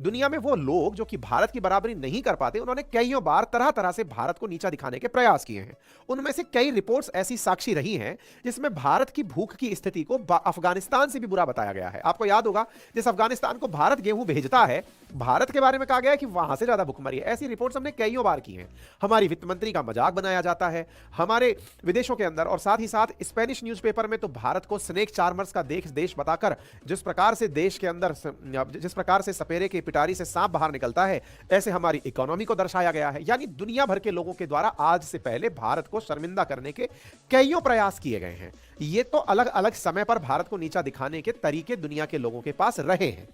दुनिया में वो लोग जो कि भारत की बराबरी नहीं कर पाते, उन्होंने कईयों बार तरह तरह से भारत को नीचा दिखाने के प्रयास किए हैं। उनमें से कई रिपोर्ट्स ऐसी साक्षी रही हैं जिसमें भारत की भूख की स्थिति को अफगानिस्तान से भी बुरा बताया गया है। आपको याद होगा, जिस अफगानिस्तान को भारत गेहूं भेजता है, भारत के बारे में कहा गया है कि वहां से ज्यादा भुखमरी है। ऐसी रिपोर्ट्स हमने कईयों बार की हैं। हमारी वित्त मंत्री का मजाक बनाया जाता है हमारे विदेशों के अंदर, और साथ ही साथ स्पेनिश न्यूज़पेपर में तो भारत को स्नेक चार्मर्स का देश बताकर जिस प्रकार से देश के अंदर जिस प्रकार से सपेरे की पिटारी से सांप बाहर निकलता है, ऐसे हमारी इकोनॉमी को दर्शाया गया है। यानी दुनिया भर के लोगों के द्वारा आज से पहले भारत को शर्मिंदा करने के कईयों प्रयास किए गए हैं। ये तो अलग अलग समय पर भारत को नीचा दिखाने के तरीके दुनिया के लोगों के पास रहे हैं,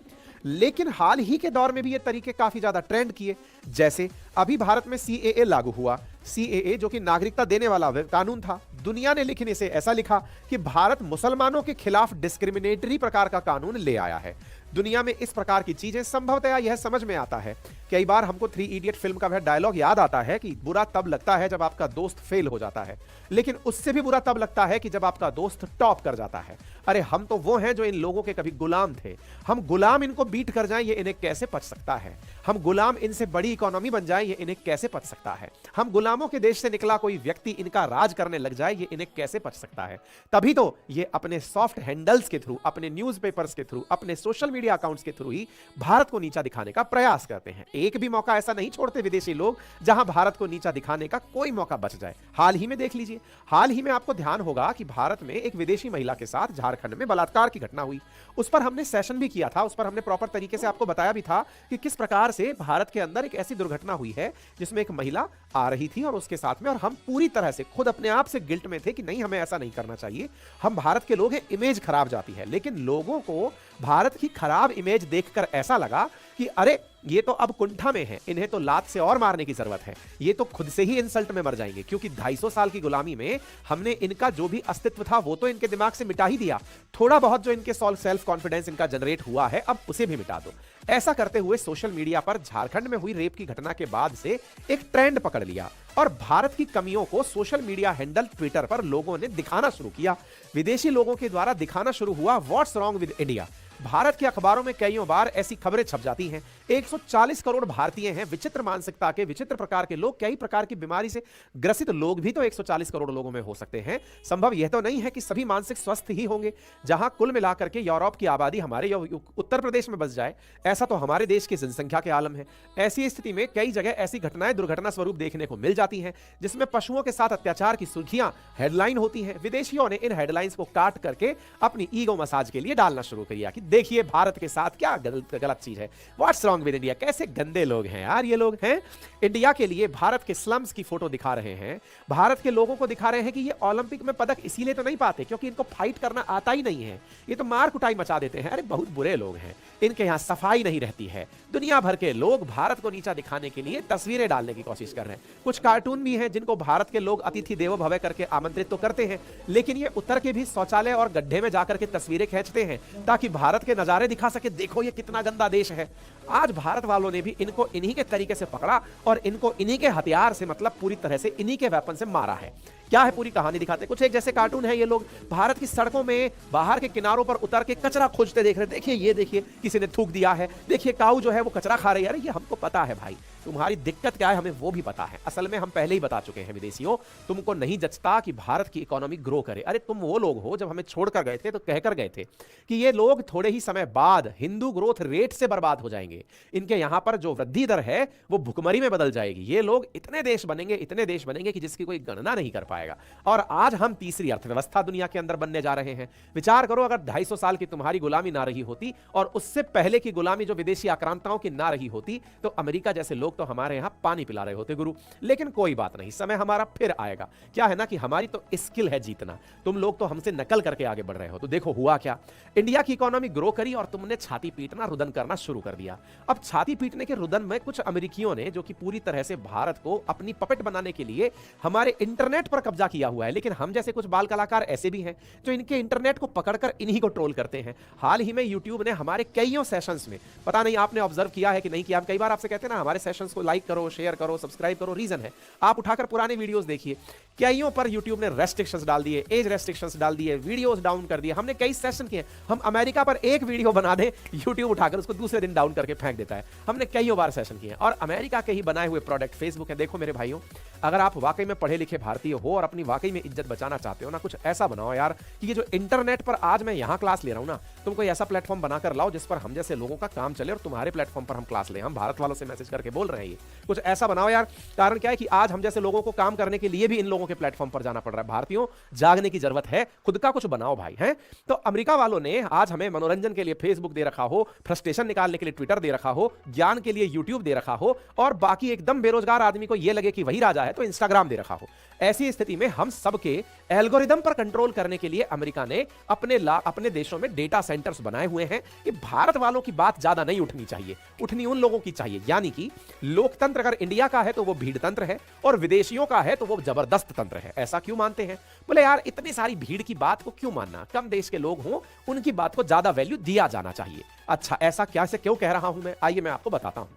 लेकिन हाल ही के दौर में भी ये तरीके काफी ज्यादा ट्रेंड किए। जैसे अभी भारत में सीएए लागू हुआ। सीएए जो कि नागरिकता देने वाला कानून था, दुनिया ने लेकिन इसे ऐसा लिखा कि भारत मुसलमानों के खिलाफ डिस्क्रिमिनेटरी प्रकार का कानून ले आया है। दुनिया में इस प्रकार की चीजें संभवतः यह समझ में आता है। कई बार हमको 3 इडियट फिल्म का वह डायलॉग याद आता है कि बुरा तब लगता है जब आपका दोस्त फेल हो जाता है, लेकिन उससे भी बुरा तब लगता है कि जब आपका दोस्त टॉप कर जाता है। अरे हम तो वो हैं जो इन लोगों के कभी गुलाम थे। हम गुलाम इनको बीट कर जाएं, ये इन्हें कैसे पच सकता है। हम गुलाम इनसे बड़ी इकोनॉमी बन जाए, ये इन्हें कैसे पच सकता है। हम गुलामों के देश से निकला कोई व्यक्ति इनका राज करने लग जाए, ये इन्हें कैसे पच सकता है। तभी तो ये अपने सॉफ्ट हैंडल्स के थ्रू, अपने न्यूज़पेपर्स के थ्रू, अपने सोशल मीडिया अकाउंट्स के थ्रू ही भारत को नीचा दिखाने का प्रयास करते हैं। एक भी मौका ऐसा नहीं छोड़ते विदेशी लोग जहां भारत को नीचा दिखाने का कोई मौका बच जाए। हाल ही में देख लीजिए, हाल ही में आपको ध्यान होगा कि भारत में एक विदेशी महिला के साथ झारखंड में बलात्कार की घटना हुई। उस पर हमने सेशन भी किया था, उस पर हमने प्रॉपर तरीके से आपको बताया भी था कि किस प्रकार से भारत के अंदर एक ऐसी दुर्घटना हुई है जिसमें एक महिला आ रही थी और उसके साथ में, और हम पूरी तरह से खुद अपने आप से गिल्ट में थे कि नहीं, हमें ऐसा नहीं करना चाहिए। हम भारत के लोग हैं, इमेज खराब जाती है। लेकिन लोगों को भारत की खराब इमेज देखकर ऐसा लगा कि अरे ये तो अब कुंठा में है, इन्हें तो लात से और मारने की जरूरत है, ये तो खुद से ही इंसल्ट में मर जाएंगे, क्योंकि 250 साल की गुलामी में हमने इनका जो भी अस्तित्व था वो तो इनके दिमाग से मिटा ही दिया। थोड़ा बहुत जो इनके सेल्फ कॉन्फिडेंस इनका जनरेट हुआ है, अब उसे भी मिटा दो। ऐसा करते हुए सोशल मीडिया पर झारखंड में हुई रेप की घटना के बाद से एक ट्रेंड पकड़ लिया और भारत की कमियों को सोशल मीडिया हैंडल ट्विटर पर लोगों ने दिखाना शुरू किया। विदेशी लोगों के द्वारा दिखाना शुरू हुआ what's wrong with India. Bharat के अखबारों में कईयों बार ऐसी खबरें छप जाती हैं। 140 करोड़ भारतीय हैं, विचित्र मानसिकता के, विचित्र प्रकार के लोग, कई प्रकार की बीमारी से ग्रसित लोग भी तो 140 करोड़ लोगों में हो सकते हैं। संभव यह तो नहीं है कि सभी मानसिक स्वस्थ ही होंगे। जहां कुल मिलाकर के यूरोप की आबादी हमारे उत्तर प्रदेश में बस जाए, ऐसा तो हमारे देश की जनसंख्या के आलम है। ऐसी स्थिति में कई जगह ऐसी घटनाएं दुर्घटना स्वरूप देखने को मिल जाती हैं जिसमें पशुओं के साथ अत्याचार की सुर्खियां हेडलाइन होती हैं। विदेशियों ने इन हेडलाइंस को काट करके अपनी ईगो मसाज के लिए डालना शुरू किया कि देखिए भारत के साथ क्या गलत चीज है, व्हाट्स रॉन्ग विद इंडिया। कैसे गंदे लोग हैं यार ये लोग हैं। इंडिया के लिए भारत के स्लम्स की फोटो दिखा रहे हैं, भारत के लोगों को दिखा रहे हैं कि ये ओलंपिक में पदक इसीलिए तो नहीं पाते क्योंकि इनको फाइट करना आता ही नहीं है, ये तो मार कुटाई मचा देते हैं। अरे बहुत बुरे लोग हैं, इनके यहां सफाई नहीं रहती है। दुनिया भर के लोग भारत को नीचा दिखाने के लिए तस्वीरें डालने की कोशिश कर रहे हैं। कुछ कार्टून भी हैं जिनको भारत के लोग अतिथि देवो भव करके आमंत्रित तो करते हैं, लेकिन ये उतर के भी शौचालय और गड्ढे में जाकर के तस्वीरें खींचते हैं ताकि भारत के नजारे दिखा सके, देखो ये कितना गंदा देश है। आज भारत वालों ने भी इनको इन्हीं के तरीके से पकड़ा और इनको इन्हीं के हथियार से, मतलब पूरी तरह से इन्हीं के वेपन से मारा है। क्या है पूरी कहानी दिखाते कुछ एक जैसे कार्टून है। ये लोग भारत की सड़कों में बाहर के किनारों पर उतर के कचरा खोजते देख रहे, देखिए ये देखिए किसी ने थूक दिया है, देखिए काऊ जो है वो कचरा खा रही है। अरे ये हमको पता है भाई, तुम्हारी दिक्कत क्या है हमें वो भी पता है। असल में हम पहले ही बता चुके हैं विदेशियों, तुमको नहीं जचता कि भारत की इकोनॉमी ग्रो करे। अरे तुम वो लोग हो जब हमें छोड़कर गए थे तो कहकर गए थे कि ये लोग थोड़े ही समय बाद हिंदू ग्रोथ रेट से बर्बाद हो जाएंगे, इनके यहां पर जो वृद्धि दर है वो भुखमरी में बदल जाएगी, ये लोग इतने देश बनेंगे कि जिसकी कोई गणना नहीं कर पाएगा। और आज हम तीसरी अर्थव्यवस्था दुनिया के अंदर बनने जा रहे हैं। विचार करो, अगर 250 साल की तुम्हारी गुलामी ना रही होती और उससे पहले की गुलामी जो विदेशी आक्रांताओं की ना रही होती तो अमेरिका जैसे लोग तो हमारे यहां पानी पिला रहे होते गुरु। लेकिन कोई बात नहीं, समय हमारा फिर आएगा। क्या है ना कि हमारी तो स्किल है जीतना, तुम लोग तो हमसे नकल करके आगे बढ़ रहे हो। तो देखो हुआ क्या, इंडिया की इकोनॉमी ग्रो करी और तुमने छाती पीटना, रुदन करना शुरू कर दिया। अब छाती पीटने के रुदन में कुछ अमेरिकियों ने, जो कि पूरी तरह से भारत को अपनी पपेट बनाने के लिए हमारे इंटरनेट पर कब्जा किया हुआ है, लेकिन हम जैसे कुछ बाल कलाकार ऐसे भी हैं जो इनके इंटरनेट को पकड़कर इन्हीं को ट्रोल करते हैं। हाल ही में यूट्यूब ने हमारे कईयों सेशंस में, पता नहीं आपने ऑब्जर्व किया है कि नहीं किया, कई बार आपसे कहते हैं ना हमारे सेशंस को लाइक करो, शेयर करो, सब्सक्राइब करो। रीजन है आप उठाकर पुराने वीडियोस देखिए, कईयों पर यूट्यूब ने रेस्ट्रिक्शंस डाल दिए, एज रेस्ट्रिक्शंस डाल दिए, वीडियोस डाउन कर दिए। हमने कई सेशन किए, हम अमेरिका पर एक वीडियो बना दें यूट्यूब उठाकर उसको दूसरे दिन डाउन करके करके फेंक देता है। हमने कईयों बार सेशन किए हैं और अमेरिका के ही बनाए हुए प्रोडक्ट फेसबुक है। देखो मेरे भाइयों, अगर आप वाकई में पढ़े लिखे भारतीय हो और अपनी वाकई में इज्जत बचाना चाहते हो ना, कुछ ऐसा बनाओ यार कि ये जो इंटरनेट पर आज मैं यहां क्लास ले रहा हूं ना, तुम कोई ऐसा प्लेटफॉर्म बनाकर लाओ जिस पर हम जैसे लोगों का काम चले और तुम्हारे प्लेटफॉर्म पर हम क्लास लें। हम भारत वालों से मैसेज करके बोल रहे हैं ये कुछ ऐसा बनाओ यार। कारण क्या है कि आज हम जैसे लोगों को काम करने के लिए भी इन लोगों के प्लेटफॉर्म पर जाना पड़ रहा है। भारतीयों, जागने की जरूरत है, खुद का कुछ बनाओ भाई हैं। तो अमेरिका वालों ने आज हमें मनोरंजन के लिए फेसबुक दे रखा हो, फ्रस्ट्रेशन निकालने के लिए ट्विटर दे रखा हो, ज्ञान के लिए यूट्यूब दे रखा हो और बाकी एकदम बेरोजगार आदमी को यह लगे कि वही राजा है तो इंस्टाग्राम दे रखा हो। ऐसी स्थिति में हम सबके एल्गोरिदम पर कंट्रोल करने के लिए अमेरिका ने अपने देशों में डेटा सेंटर्स बनाए हुए हैं कि भारत वालों की बात ज्यादा नहीं उठनी चाहिए, उठनी उन लोगों की चाहिए। यानी कि लोकतंत्र अगर इंडिया का है तो वो भीड़ तंत्र है और विदेशियों का है तो वो जबरदस्त तंत्र है। ऐसा क्यों मानते हैं? बोले यार इतनी सारी भीड़ की बात को क्यों मानना, कम देश के लोग हों उनकी बात को ज्यादा वैल्यू दिया जाना चाहिए। अच्छा, ऐसा क्या से क्यों कह रहा हूं मैं, आइए मैं आपको बताता हूं।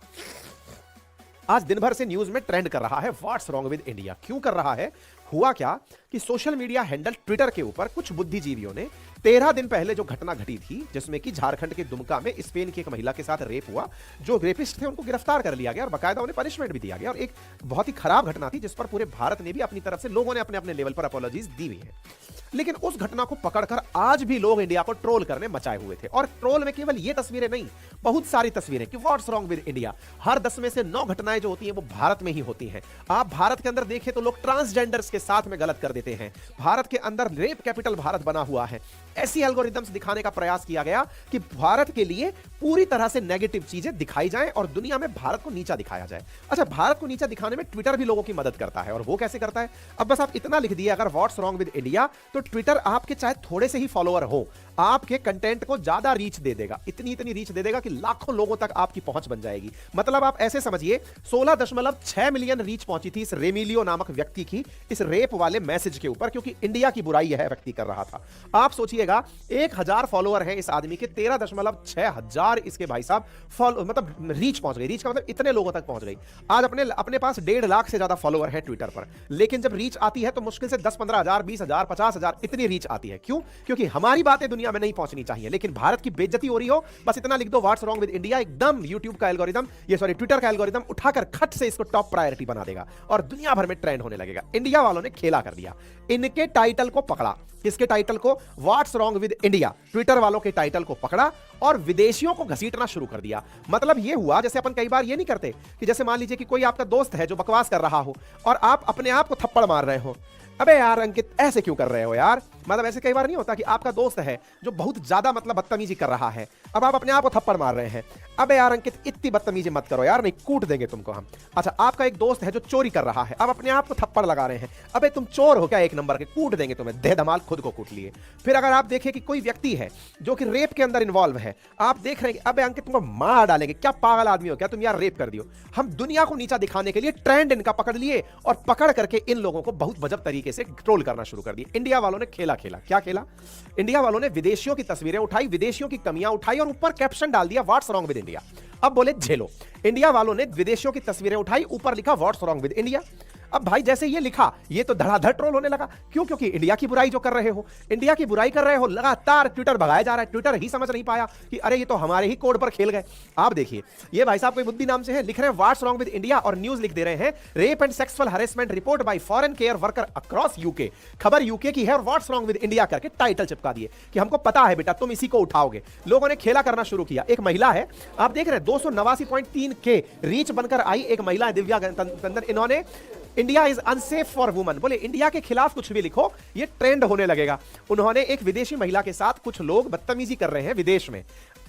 आज दिन भर से न्यूज में ट्रेंड कर रहा है व्हाट्स रॉन्ग विद इंडिया। क्यों कर रहा है? हुआ क्या कि सोशल मीडिया हैंडल ट्विटर के ऊपर कुछ बुद्धिजीवियों ने 13 दिन पहले जो घटना घटी थी जिसमें कि झारखंड के दुमका में स्पेन की एक महिला के साथ रेप हुआ, जो रेपिस्ट थे उनको गिरफ्तार कर लिया गया और बाकायदा उन्हें पनिशमेंट भी दिया गया और एक बहुत ही खराब घटना थी जिस पर पूरे भारत ने भी अपनी तरफ से लोगों ने अपने अपने लेवल पर अपॉलॉजीज दी हुई है। लेकिन उस घटना को पकड़कर आज भी लोग इंडिया को ट्रोल करने मचाए हुए थे और ट्रोल में केवल ये तस्वीरें नहीं, बहुत सारी तस्वीरें कि व्हाट्स रॉन्ग विद इंडिया। हर 10 में से 9 घटनाएं जो होती हैं वो भारत में ही होती हैं। आप भारत के अंदर देखें तो लोग ट्रांसजेंडर्स के साथ में गलत कर देते हैं। भारत के अंदर रेप कैपिटल भारत बना हुआ है। ऐसी एल्गोरिथम्स दिखाने का प्रयास किया गया कि भारत के लिए पूरी तरह से नेगेटिव चीजें दिखाई जाएं और दुनिया में भारत को नीचा दिखाया जाए। अच्छा, भारत को नीचा दिखाने में ट्विटर भी लोगों की मदद करता है और वो कैसे करता है? अब बस आप इतना लिख दिए अगर व्हाट्स रॉन्ग विद इंडिया, तो ट्विटर आपके चाहे थोड़े से ही फॉलोअर हो, आपके कंटेंट को ज्यादा रीच दे देगा, इतनी रीच दे देगा कि लाखों लोगों तक आपकी पहुंच बन जाएगी। मतलब आप ऐसे समझिए 16.6 मिलियन रीच पहुंची थी इस रेमिलियो नामक व्यक्ति की इस रेप वाले मैसेज के ऊपर, क्योंकि इंडिया की बुराई यह व्यक्ति कर रहा था। आप सोचिएगा 1000 फॉलोअर हैं इस आदमी के, 13.6 हजार इसके भाई साहब मतलब रीच पहुंच गई। रीच का मतलब इतने लोगों तक पहुंच गई। आज अपने पास 1.5 लाख से ज्यादा फॉलोअर हैं ट्विटर पर, लेकिन जब रीच आती है तो मुश्किल से 10-15 हजार, 20 हजार, 50 हजार इतनी रीच आती है। क्यों? क्योंकि हमारी बातें दुनिया में नहीं पहुंचनी चाहिए, लेकिन भारत की बेइज्जती हो रही हो, बस इतना लिख दो व्हाट्स रॉन्ग विद इंडिया, एकदम यूट्यूब का एल्गोरिदम, ट्विटर का एल्गोरिदम उठाकर खट से इसको टॉप प्रायोरिटी बना देगा और दुनिया भर में ट्रेंड होने लगेगा। इंडिया वालों ने खेला कर दिया, इनके टाइटल को पकड़ा। किसके टाइटल को? What's wrong with India, Twitter वालों के टाइटल को पकड़ा और विदेशियों को घसीटना शुरू कर दिया। मतलब यह हुआ, जैसे अपन कई बार ये नहीं करते कि जैसे मान लीजिए कि कोई आपका दोस्त है जो बकवास कर रहा हो और आप अपने आप को थप्पड़ मार रहे हो, अबे यार अंकित ऐसे क्यों कर रहे हो यार। मतलब ऐसे कई बार नहीं होता कि आपका दोस्त है जो बहुत ज्यादा मतलब बदतमीजी कर रहा है, अब आप अपने आप को थप्पड़ मार रहे हैं, अबे यार अंकित इतनी बदतमीजी मत करो यार, नहीं कूट देंगे तुमको हम। अच्छा, आपका एक दोस्त है जो चोरी कर रहा है, अब अपने आप को थप्पड़ लगा रहे हैं, अबे तुम चोर हो क्या एक नंबर के, कूट देंगे तुम्हें, दे धमाल खुद को कूट लिए। फिर अगर आप देखें कि कोई व्यक्ति है जो कि रेप के अंदर इन्वॉल्व है, आप देख रहे हैं कि अबे अंकित तुमको मार डालेंगे, क्या पागल आदमी हो क्या तुम यार, रेप कर दियो। हम दुनिया को नीचा दिखाने के लिए ट्रेंड इनका पकड़ लिए और पकड़ करके इन लोगों को बहुत गजब तरीके से ट्रोल करना शुरू कर दिया। इंडिया वालों ने खेला। क्या खेला? इंडिया वालों ने विदेशियों की तस्वीरें उठाई, विदेशियों की कमियां उठाई और ऊपर कैप्शन डाल दिया व्हाट्स रॉन्ग विद इंडिया। अब बोले झेलो। इंडिया वालों ने विदेशियों की तस्वीरें उठाई, ऊपर लिखा व्हाट्स रॉन्ग विद इंडिया। अब भाई जैसे ये लिखा, ये तो धड़ाधड़ ट्रोल होने लगा। क्यों? क्योंकि इंडिया की बुराई जो कर रहे हो, इंडिया की बुराई कर रहे हो, लगातार ट्विटर भगाया जा रहा है। ट्विटर ही समझ नहीं पाया कि अरे ये तो हमारे ही कोड पर खेल गए। आप देखिए, ये भाई साहब कोई बुद्धि नाम से है, लिख रहे हैं व्हाट्स रॉन्ग विद इंडिया और न्यूज लिख दे रहे हैं rape and sexual harassment report by foreign care worker across UK. खबर यूके की है और व्हाट्स रॉन्ग विद इंडिया करके टाइटल चिपका दिए कि हमको पता है बेटा तुम इसी को उठाओगे। लोगों ने खेला करना शुरू किया। एक महिला है, आप देख रहे हैं 289.3 के रीच बनकर आई एक महिला है, दिव्या टंडन। इन्होंने India is unsafe for woman, बोले इंडिया के खिलाफ कुछ भी लिखो ये ट्रेंड होने लगेगा। उन्होंने एक विदेशी महिला के साथ, कुछ लोग बदतमीजी कर रहे हैं विदेश में,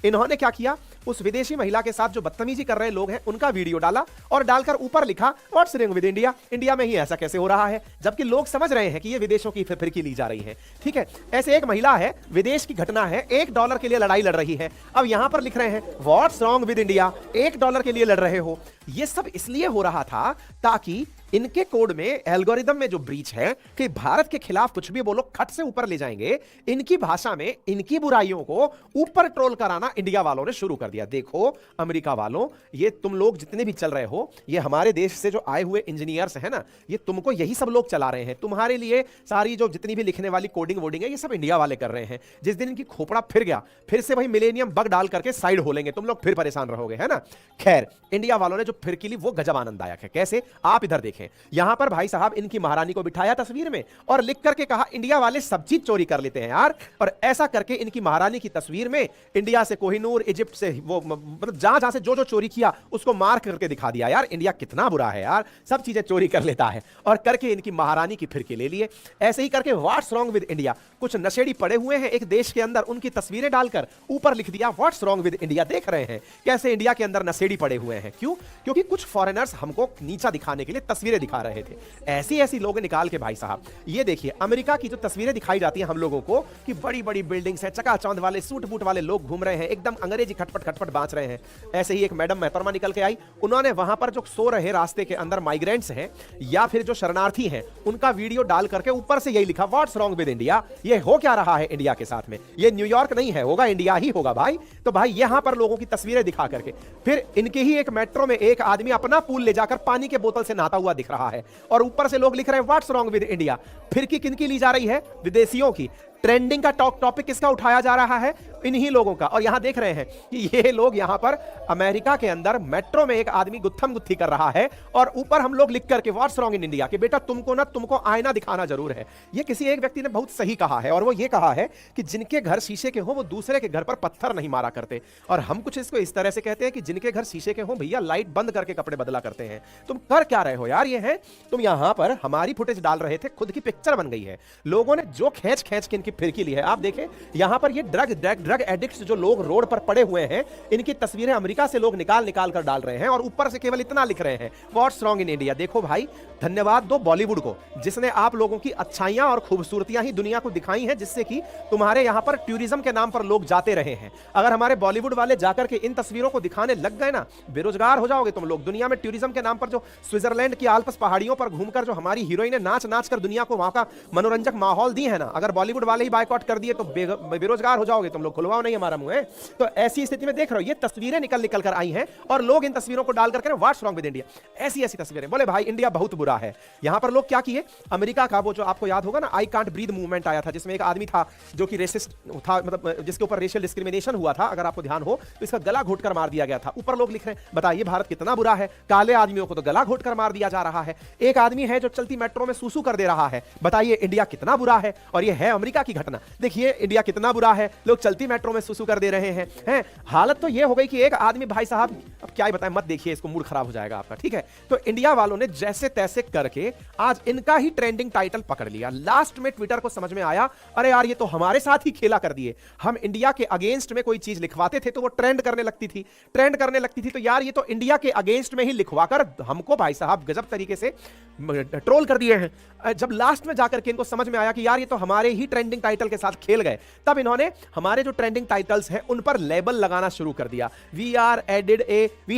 इन्होंने क्या किया, उस विदेशी महिला के साथ जो बदतमीजी कर रहे लोग हैं उनका वीडियो डाला और डालकर ऊपर लिखा what's wrong with India, India में ही ऐसा कैसे हो रहा है, जबकि लोग समझ रहे हैं कि ये विदेशों की फिरकी ली जा रही है। ठीक है, ऐसे एक महिला है, विदेश की घटना है, $1 के लिए लड़ाई लड़ रही है, अब यहां पर लिख रहे हैं व्हाट्स रॉन्ग विद इंडिया, $1 के लिए लड़ रहे हो। ये सब इसलिए हो रहा था ताकि इनके कोड में, एल्गोरिदम में जो ब्रीच है कि भारत के खिलाफ कुछ भी बोलो खट से ऊपर ले जाएंगे, इनकी भाषा में इनकी बुराइयों को ऊपर ट्रोल कराना इंडिया वालों ने शुरू कर दिया। देखो अमेरिका वालों, ये तुम लोग जितने भी चल रहे हो, ये हमारे देश से जो आए हुए इंजीनियर्स हैं ना, ये तुमको यही सब लोग चला रहे हैं। तुम्हारे लिए सारी जो जितनी भी लिखने वाली कोडिंग वोडिंग है, ये सब इंडिया वाले कर रहे हैं। जिस दिन इनकी खोपड़ा फिर गया, फिर से वही मिलेनियम बग डाल करके साइड हो लेंगे, तुम लोग फिर परेशान रहोगे, है ना। खैर, इंडिया वालों ने जो फिर की ली वो गजब आनंददायक है। कैसे? आप इधर देखें, यहां पर भाई साहब इनकी महारानी को बिठाया तस्वीर में और लिख करके कहा इंडिया वाले सब चीज चोरी कर लेते हैं यार। और ऐसा करके इनकी महारानी की तस्वीर में इंडिया से कोहिनूर, इजिप्ट से वो, मतलब जहां जहां से जो जो चोरी किया उसको मार करके दिखा दिया। यार इंडिया कितना बुरा है यार, सब चीजें चोरी कर लेता है। और करके इनकी महारानी की फिरकी ले लिए। ऐसे ही करके व्हाट्स रॉन्ग विद इंडिया, कुछ नशेड़ी पड़े हुए हैं एक देश के अंदर, उनकी तस्वीरें डालकर ऊपर लिख दिया व्हाट्स रॉन्ग विद इंडिया। देख रहे हैं कैसे इंडिया के अंदर नशेड़ी पड़े हुए हैं। क्यों? क्योंकि कुछ फॉरेनर्स हमको नीचा दिखाने के लिए तस्वीरें दिखा रहे थे। ऐसी ऐसी लोग निकाल के भाई साहब, ये देखिए अमेरिका की जो तस्वीरें दिखाई जाती हैं हम लोगों को कि बड़ी बड़ी बिल्डिंग्स हैं, चकाचौंध वाले सूट बूट वाले लोग घूम रहे हैं, एकदम अंग्रेजी खटपट खटपट बांच रहे हैं। ऐसे ही एक मैडम महतरमा निकल के आई, उन्होंने वहां पर जो सो रहे रास्ते के अंदर माइग्रेंट्स हैं या फिर जो शरणार्थी हैं, उनका वीडियो डाल करके ऊपर से यही लिखा व्हाट्स रॉन्ग विद इंडिया। ये हो क्या रहा है इंडिया के साथ में? ये न्यूयॉर्क नहीं है, होगा इंडिया ही होगा भाई। तो भाई यहां पर लोगों की तस्वीरें दिखा करके फिर इनके ही एक मेट्रो में एक आदमी अपना पूल ले जाकर पानी के बोतल से नहाता हुआ दिख रहा है और ऊपर से लोग लिख रहे हैं व्हाट्स रॉन्ग विद इंडिया। फिर की किनकी ली जा रही है? विदेशियों की। ट्रेंडिंग का टॉपिक किसका उठाया जा रहा है? इन्हीं लोगों का। और यहां देख रहे हैं कि ये लोग यहां पर अमेरिका के अंदर मेट्रो में एक आदमी गुत्थम गुत्थी कर रहा है और ऊपर हम लोग लिख करके व्हाट्स रॉन्ग इन इंडिया कि बेटा तुमको आईना दिखाना जरूर है। ये किसी एक व्यक्ति ने बहुत सही कहा है और वो ये कहा है कि जिनके घर शीशे के हो वो दूसरे के घर पर पत्थर नहीं मारा करते। और हम कुछ इसको इस तरह से कहते हैं कि जिनके घर शीशे के हो भैया लाइट बंद करके कपड़े बदला करते हैं। तुम कर क्या रहे हो यार? ये है तुम यहां पर हमारी फुटेज डाल रहे थे, खुद की पिक्चर बन गई है। लोगों ने जो खींच खींच के इनकी फिरकी ली है। आप देखें यहां पर ये ड्रग एडिक्ट्स जो लोग रोड पर पड़े हुए हैं, इनकी तस्वीरें अमेरिका से लोग निकाल कर डाल रहे हैं और ऊपर से केवल इतना लिख रहे हैं व्हाट्स रॉन्ग इन इंडिया। देखो भाई, धन्यवाद दो बॉलीवुड को जिसने आप लोगों की अच्छाइयां और खूबसूरतियां ही दुनिया को दिखाई हैं, जिससे कि तुम्हारे यहां पर टूरिज्म के नाम पर लोग जाते रहे हैं। अगर हमारे बॉलीवुड वाले जाकर के इन तस्वीरों को दिखाने लग गए ना, बेरोजगार हो जाओगे तुम लोग। दुनिया में टूरिज्म के नाम पर जो स्विट्जरलैंड की आल्प्स पहाड़ियों पर घूमकर जो हमारी हीरोइनें नाच नाच कर दुनिया को वहां का मनोरंजक माहौल दी है ना, अगर बॉलीवुड वाले ही बायकॉट कर दिए तो बेरोजगार हो जाओगे तुम लोग। खुलवाओ नहीं हमारा मुंह है। तो ऐसी स्थिति में देख रहे हो ये तस्वीरें निकल कर आई हैं और लोग इन तस्वीरों को डाल करके व्हाट्स रॉन्ग विद इंडिया, ऐसी ऐसी तस्वीरें। बोले भाई इंडिया बहुत बुरा है। यहां पर लोग क्या किए, अमेरिका का वो जो आपको याद होगा ना आई कांट ब्रीथ मूवमेंट आया था, जिसमें एक आदमी था जो कि रेसिस्ट था, मतलब जिसके ऊपर रेशियल डिस्क्रिमिनेशन हुआ था, अगर आपको ध्यान हो तो इसका गला घोटकर मार दिया गया था। ऊपर लोग लिख रहे हैं बताइए भारत कितना बुरा है, काले आदमियों को तो गला घोटकर मार दिया जा रहा है। एक आदमी है जो चलती मेट्रो में सूसू कर दे रहा है, बताइए इंडिया कितना बुरा है। और ये है अमेरिका की घटना। देखिए इंडिया कितना बुरा है, लोग चलती मेट्रो में सूसू कर दे रहे हैं। हालत तो ये हो गई कि एक आदमी भाई साहब, अब क्या ही बताएं, मत देखिए इसको, मूड खराब हो जाएगा आपका, ठीक है। तो इंडिया वालों ने जैसे तैसे करके आज इनका ही ट्रेंडिंग टाइटल पकड़ लिया। लास्ट में ट्विटर को समझ में आया अरे यार ये तो हमारे साथ ही खेला कर दिए। हम इंडिया के अगेंस्ट में कोई चीज लिखवाते थे तो वो ट्रेंड करने लगती थी, तो यार ये तो इंडिया के अगेंस्ट में ही लिखवाकर हमको भाई साहब गजब तरीके से ट्रोल कर दिए हैं। जब लास्ट में जाकर के इनको समझ में आया कि यार ये तो हमारे ही ट्रेंडिंग टाइटल के साथ खेल गए, तब इन्होंने हमारे जो ट्रेंडिंग टाइटल्स हैं उन पर लेबल लगाना शुरू कर दिया। We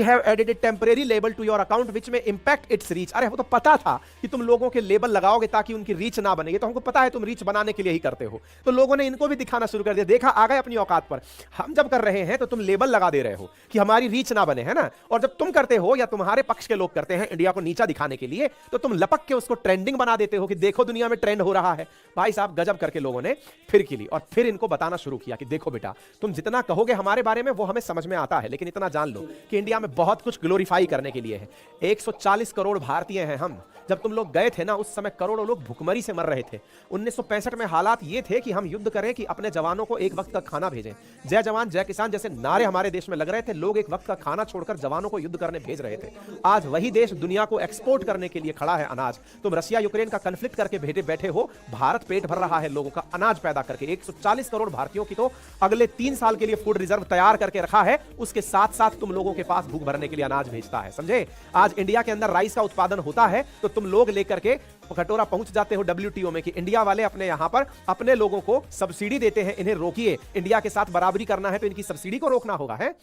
have added a temporary label to your account which may impact it's reach. अरे वो तो पता था कि तुम लोगों के लेबल लगाओगे ताकि उनकी रीच ना बने, ये तो हमको पता है तुम रीच बनाने के लिए ही करते हो। तो लोगों ने इनको भी दिखाना शुरू कर दिया, देखा आ गए अपनी औकात पर। हम जब कर रहे हैं तो तुम लेबल लगा दे रहे हो कि हमारी रीच ना बने, है ना। और जब तुम करते हो या तुम्हारे पक्ष के लोग करते हैं इंडिया को नीचा दिखाने के लिए, तो तुम लपक के उसको ट्रेंडिंग बना देते हो कि देखो दुनिया में ट्रेंड हो रहा है। भाई साहब गजब करके लोगों ने फिर की ली और फिर इनको बताना शुरू किया कि देखो बेटा तुम जितना कहोगे हमारे बारे में वो हमें समझ में आता है, लेकिन इतना जान लो कि इंडिया में बहुत कुछ ग्लोरीफाई करने के लिए है। 140 करोड़ भारतीय हैं हम। जब तुम लोग गए थे ना उस समय करोड़ों लोग भुखमरी से मर रहे थे। 1965 में हालात ये थे कि हम युद्ध करें कि अपने जवानों को एक वक्त का खाना भेजें। जय जवान जय किसान जैसे नारे हमारे देश में लग रहे थे, लोग एक वक्त का खाना छोड़कर जवानों को युद्ध करने भेज रहे थे। आज वही देश दुनिया को एक्सपोर्ट करने के लिए खड़ा है अनाज। तुम रशिया यूक्रेन का कन्फ्लिक्ट करके बैठे हो, भारत पेट भर रहा है लोगों का अनाज पैदा करके। 140 करोड़ भारतीयों की तो अगले 3 साल के लिए फूड रिजर्व तैयार करके रखा है, उसके साथ साथ तुम लोगों के पास भूख भरने के लिए अनाज भेजता है, समझे। आज इंडिया के अंदर राइस का उत्पादन होता है तो तुम लोग लेकर के कटोरा पहुंच जाते हो WTO में कि इंडिया वाले अपने यहां पर अपने लोगों को सब्सिडी देते हैं, इन्हें रोकिए, इंडिया के साथ बराबरी करना है तो इनकी सब्सिडी को रोकना होगा। है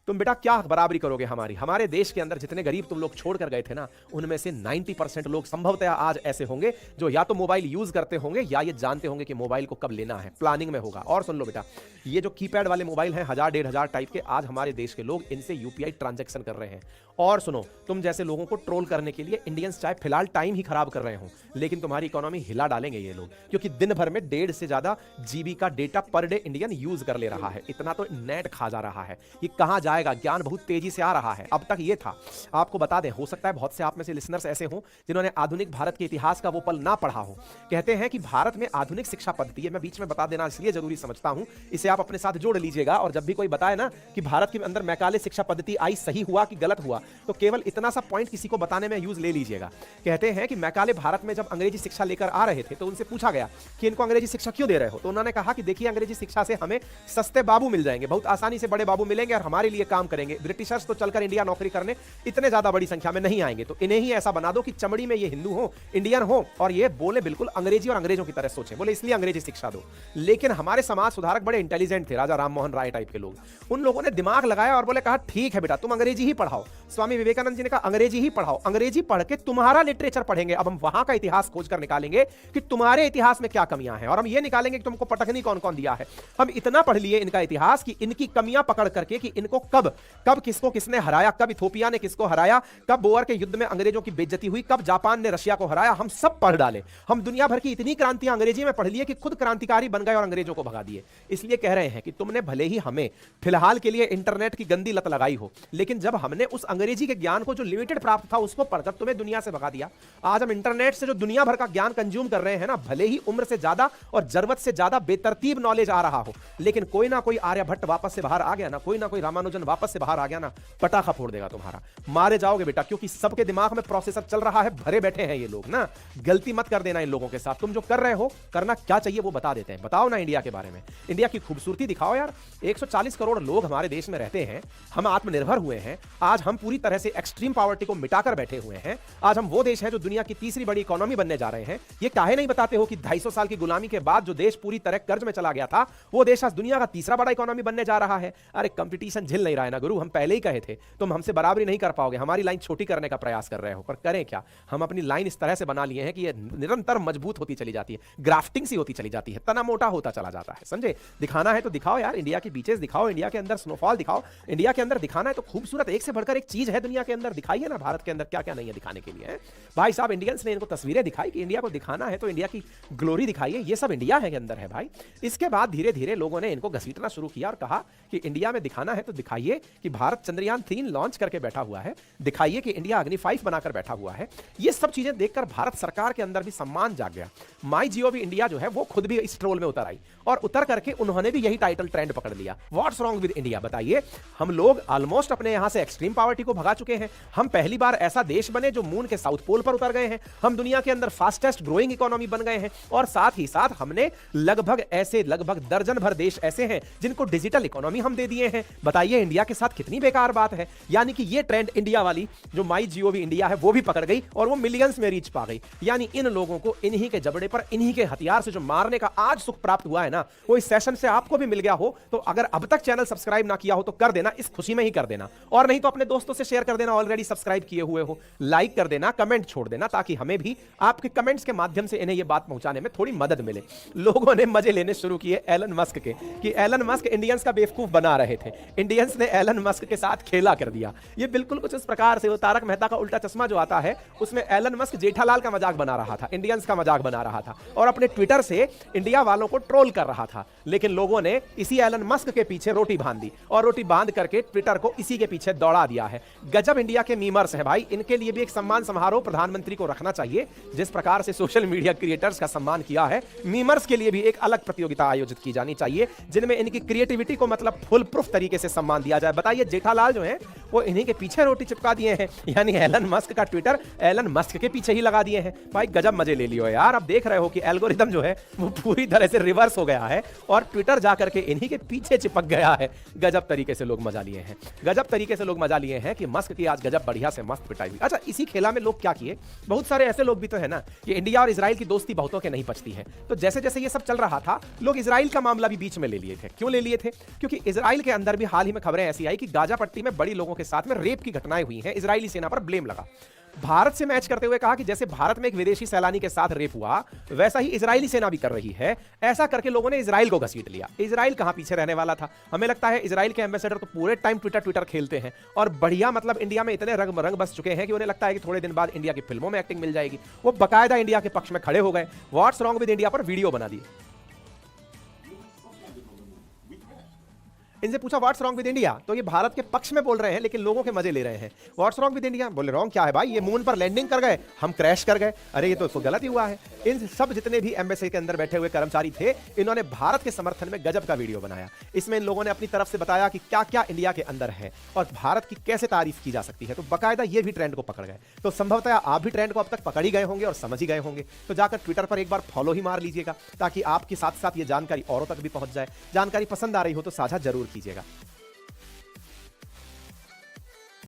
तुम बेटा क्या बराबरी करोगे हमारी? हमारे देश के अंदर जितने गरीब तुम लोग छोड़ कर गए थे ना, उनमें से 90% लोग संभवतः आज ऐसे होंगे जो या तो मोबाइल यूज करते होंगे या ये जानते होंगे कि मोबाइल को कब लेना है, प्लानिंग में होगा। और सुन लो बेटा, ये जो कीपैड वाले मोबाइल हैं 1000-1500 टाइप के, आज हमारे देश के लोग इनसे यूपीआई ट्रांजैक्शन कर रहे हैं। और सुनो, तुम जैसे लोगों को ट्रोल करने के लिए इंडियंस चाहे फिलहाल टाइम ही खराब कर रहे हो, लेकिन तुम्हारी इकोनॉमी हिला डालेंगे ये लोग, क्योंकि दिन भर में 1.5 से ज्यादा जीबी का data per day Indian use कर ले रहा है। इतना तो नेट खा जा रहा है, ये कहां जाएगा? ज्ञान बहुत तेजी से आ रहा है। अब तक ये था, आपको बता दें, हो सकता है बहुत से आप में से लिसनर्स ऐसे हों जिन्होंने आधुनिक भारत के इतिहास का वो पल ना पढ़ा हो। कहते हैं कि भारत में आधुनिक शिक्षा पद्धति है, मैं बीच में बता देना इसलिए जरूरी समझता हूं, इसे आप अपने साथ जोड़ लीजिएगा। और जब भी कोई बताए ना कि भारत के अंदर मैकाले शिक्षा पद्धति आई, सही हुआ कि गलत हुआ, तो केवल इतना सा पॉइंट किसी को बताने में यूज ले लीजिएगा। कहते हैं कि मैकाले भारत में जब अंग्रेजी शिक्षा लेकर आ रहे थे तो उनसे पूछा गया कि इनको अंग्रेजी शिक्षा क्यों दे रहे हो, तो उन्होंने कहा कि देखिए, अंग्रेजी शिक्षा से हमें सस्ते बाबू मिल जाएंगे, बहुत आसानी से बड़े बाबू मिलेंगे और हमारे लिए काम करेंगे। ब्रिटिशर्स तो चलकर इंडिया नौकरी करने इतने ज्यादा बड़ी संख्या में नहीं आएंगे, तो इन्हें ही ऐसा बना दो कि चमड़ी में ये हिंदू हो, इंडियन हो और ये बोले बिल्कुल अंग्रेजी और अंग्रेजों की तरह सोचे, बोले इसलिए अंग्रेजी शिक्षा दो। लेकिन हमारे समाज सुधारक बड़े इंटेलिजेंट थे, राजा राम मोहन राय टाइप के लोग, उन लोगों ने दिमाग लगाया और बोले कहा ठीक है बेटा, तुम अंग्रेजी ही पढ़ाओ। स्वामी विवेकानंद जी ने कहा अंग्रेजी ही पढ़ाओ, अंग्रेजी पढ़ के तुम्हारा लिटरेचर पढ़ेंगे, अब हम वहां का इतिहास खोज कर निकालेंगे कि तुम्हारे इतिहास में क्या कमियां हैं, और हम ये निकालेंगे कि तुमको पटकनी कौन कौन दिया है। हम इतना पढ़ लिए इनका इतिहास कि इनकी कमियां पकड़ करके कि इनको कब कब किसको किसने हराया, कब इथोपिया ने किसको हराया, कब बोअर के युद्ध में अंग्रेजों की बेइज्जती हुई, कब जापान ने रशिया को हराया, हम सब पढ़ डाले। हम दुनिया भर की इतनी क्रांतियां अंग्रेजी में पढ़ लिए कि खुद क्रांतिकारी बन गए और अंग्रेजों को भगा दिए। इसलिए कह रहे हैं कि तुमने भले ही हमें फिलहाल के लिए इंटरनेट की गंदी लत लगाई हो, लेकिन जब हमने उस अंग्रेजी के ज्ञान को जो लिमिटेड प्राप्त था उसको पढ़कर तुम्हें दुनिया से भगा दिया। आज हम इंटरनेट से जो दुनिया भर का ज्ञान कंज्यूम कर रहे हैं ना, भले ही उम्र से ज्यादा और जरूरत से ज्यादा बेतरतीब नॉलेज आ रहा हो, लेकिन कोई ना कोई आर्यभट्ट वापस से बाहर आ गया ना, कोई ना कोई रामानुजन वापस से बाहर आ गया ना, पटाखा फोड़ देगा तुम्हारा, मारे जाओगे बेटा, क्योंकि सबके दिमाग में प्रोसेसर चल रहा है, भरे बैठे हैं ये लोग ना। गलती मत कर देना इन लोगों के साथ, तुम जो कर रहे हो करना क्या चाहिए वो बता देते हैं। बताओ ना इंडिया के बारे में, इंडिया की खूबसूरती दिखाओ यार। 140 करोड़ लोग हमारे देश में रहते हैं, हम आत्मनिर्भर हुए हैं, आज हम पूरी तरह से एक्सट्रीम पॉवर्टी को मिटाकर बैठे हुए हैं, आज हम वो देश हैं जो दुनिया की तीसरी बड़ी इकोनॉमी बनने जा रहे हैं। ये काहे नहीं बताते हो कि 250 साल की गुलामी के बाद जो देश पूरी तरह कर्ज में चला गया था, वो देश आज दुनिया का तीसरा बड़ा इकोनॉमी बनने जा रहा है। अरे कंपटीशन झेल नहीं रहा है ना गुरु, हम पहले ही कहे थे तुम हमसे बराबरी नहीं कर पाओगे, हमारी लाइन छोटी करने का प्रयास कर रहे हो, पर करें क्या, हम अपनी लाइन इस तरह से बना लिए हैं कि ये निरंतर मजबूत होती चली जाती है, ग्राफ्टिंग सी होती चली जाती है, तना मोटा होता चला जाता है, समझे। दिखाना है तो दिखाओ यार, इंडिया की बीचेस दिखाओ, इंडिया के अंदर स्नोफॉल दिखाओ, इंडिया के अंदर दिखाना है तो खूबसूरत एक से बढ़कर एक चीज है दुनिया के अंदर, दिखाइए ना भारत के अंदर क्या क्या नहीं है दिखाने के लिए। भाई साहब इंडियंस ने इनको तस्वीरें दिखाई कि इंडिया को दिखाना है तो इंडिया की ग्लोरी दिखाइए, ये सब इंडिया है के अंदर है भाई। इसके बाद धीरे धीरे लोगों ने इनको घसीटना शुरू किया और कहा कि इंडिया में दिखाना है तो दिखाइए कि भारत चंद्रयान 3 लॉन्च करके बैठा हुआ है, दिखाइए कि इंडिया अग्नि 5 बनाकर बैठा हुआ है। ये सब चीजें देखकर भारत सरकार के अंदर भी सम्मान जाग गया। माई जीओवी इंडिया जो है वो खुद भी इस ट्रोल में उतर आई और उतर करके उन्होंने भी यही टाइटल ट्रेंड पकड़ लिया, व्हाट्स रॉन्ग विद इंडिया। बताइए, हम लोग ऑलमोस्ट अपने यहां से एक्सट्रीम पॉवर्टी को भगा चुके हैं, हम पहली बार ऐसा देश बने जो मून के साउथ पोल पर उतर गए हैं, हम दुनिया के अंदर फास्टेस्ट ग्रोइंग इकोनॉमी बन गए हैं, और साथ ही साथ हमने लगभग दर्जन भर देश ऐसे हैं जिनको डिजिटल इकोनॉमी हम दे दिए हैं। बताइए इंडिया के साथ कितनी बेकार बात है। यानी कि ये ट्रेंड इंडिया वाली जो माई जीओवी इंडिया है वो भी पकड़ गई और वो मिलियंस में रीच पा गई। यानी इन लोगों को इन्हीं के जबड़े पर, इन्हीं के हथियार से जो मारने का आज सुख प्राप्त हुआ है ना, वो इस सेशन से आपको भी मिल गया हो तो अगर अब तक चैनल सब्सक्राइब ना किया हो तो कर देना, इस खुशी में ही कर देना, और नहीं तो अपने दोस्तों से शेयर कर देना, ऑलरेडी सब्सक्राइब किए हुए हो, लाइक कर देना, कमेंट छोड़ देना, ताकि हमें भी आपके कमेंट्स के माध्यम से इन्हें ये बात पहुंचाने में थोड़ी मदद मिले। लोगों ने मजे लेने शुरू किए एलन मस्क के कि एलन मस्क इंडियंस का बेवकूफ बना रहे थे, इंडियंस ने एलन मस्क के साथ खेला कर दिया। ये बिल्कुल कुछ इस प्रकार से, वो तारक मेहता का उल्टा चश्मा जो आता है उसमें एलन मस्क जेठालाल का मजाक बना रहा था, इंडियंस का मजाक बना रहा था और अपने ट्विटर से इंडिया वालों को ट्रोल कर रहा था। लेकिन लोगों ने इसी एलन मस्क के पीछे रोटी बांध दी और रोटी बांध करके ट्विटर को इसी के पीछे दौड़ा दिया है। गजब इंडिया के मीमर्स हैं भाई, इनके लिए भी एक सम्मान समारोह प्रधानमंत्री को रखना चाहिए। जिस प्रकार से सोशल मीडिया क्रिएटर्स का सम्मान किया है, मीमर्स के लिए भी एक अलग प्रतियोगिता आयोजित की जानी चाहिए जिनमें इनकी क्रिएटिविटी को मतलब फुल प्रूफ तरीके से सम्मान दिया जाए। बताइए, जेठालाल जो है वो इन्हीं के पीछे रोटी चिपका दिए हैं, यानी एलन मस्क का ट्विटर एलन मस्क के पीछे ही लगा दिए हैं। भाई गजब मजे ले लियो यार। अब देख रहे हो कि एल्गोरिदम जो है वो पूरी तरह से रिवर्स हो गया है और ट्विटर जाकर के इन्हीं के पीछे चिपक गया है। गजब तरीके से लोग मजा लिए हैं, गजब तरीके से लोग मजा लिए हैं कि मस्क की आज गजब बढ़िया से मस्त पिटाई हुई। अच्छा, इसी खेला में लोग क्या किए, बहुत सारे ऐसे लोग भी तो है ना कि इंडिया और इजराइल की दोस्ती बहुतों के नहीं पचती है, तो जैसे जैसे ये सब चल रहा था लोग इजराइल का मामला भी बीच में ले लिए थे। क्यों ले लिए थे? क्योंकि इजराइल के अंदर भी हाल ही में खबरें ऐसी आई कि गाजा पट्टी में बड़ी लोगों के साथ में रेप की घटनाएं हुई हैं, इजरायली सेना पर ब्लेम लगा। भारत से मैच करते हुए कहा कि जैसे भारत में एक विदेशी सैलानी के साथ रेप हुआ वैसा ही इजरायली सेना भी कर रही है। ऐसा करके लोगों ने इजराइल को घसीट लिया। इजराइल कहां पीछे रहने वाला था? हमें लगता है इजराइल के एम्बेसडर तो पूरे टाइम ट्विटर खेलते हैं और बढ़िया, मतलब इंडिया में इतने रंग बस चुके हैं कि उन्हें लगता है कि थोड़े दिन बाद इंडिया की फिल्मों में एक्टिंग मिल जाएगी। वो बकायदा इंडिया के पक्ष में खड़े हो गए, व्हाट्स रॉन्ग विद इंडिया पर वीडियो बना दिए। इनसे पूछा व्हाट्स रॉन्ग विद इंडिया, तो ये भारत के पक्ष में बोल रहे हैं लेकिन लोगों के मजे ले रहे हैं। व्हाट्स रॉन्ग विद इंडिया, बोले रॉन्ग क्या है भाई, ये मून पर लैंडिंग कर गए, हम क्रैश कर गए, अरे ये तो गलत ही हुआ है। इन सब जितने भी एम्बेसी के अंदर बैठे हुए कर्मचारी थे, इन्होंने भारत के समर्थन में गजब का वीडियो बनाया। इसमें इन लोगों ने अपनी तरफ से बताया कि क्या क्या इंडिया के अंदर है और भारत की कैसे तारीफ की जा सकती है, तो बकायदा ये भी ट्रेंड को पकड़ गए। तो संभवतः आप भी ट्रेंड को अब तक पकड़ ही गए होंगे और समझ ही गए होंगे, तो जाकर ट्विटर पर एक बार फॉलो ही मार लीजिएगा ताकि आपके साथ साथ ये जानकारी औरों तक भी पहुंच जाए। जानकारी पसंद आ रही हो तो साझा जरूर कीजिएगा।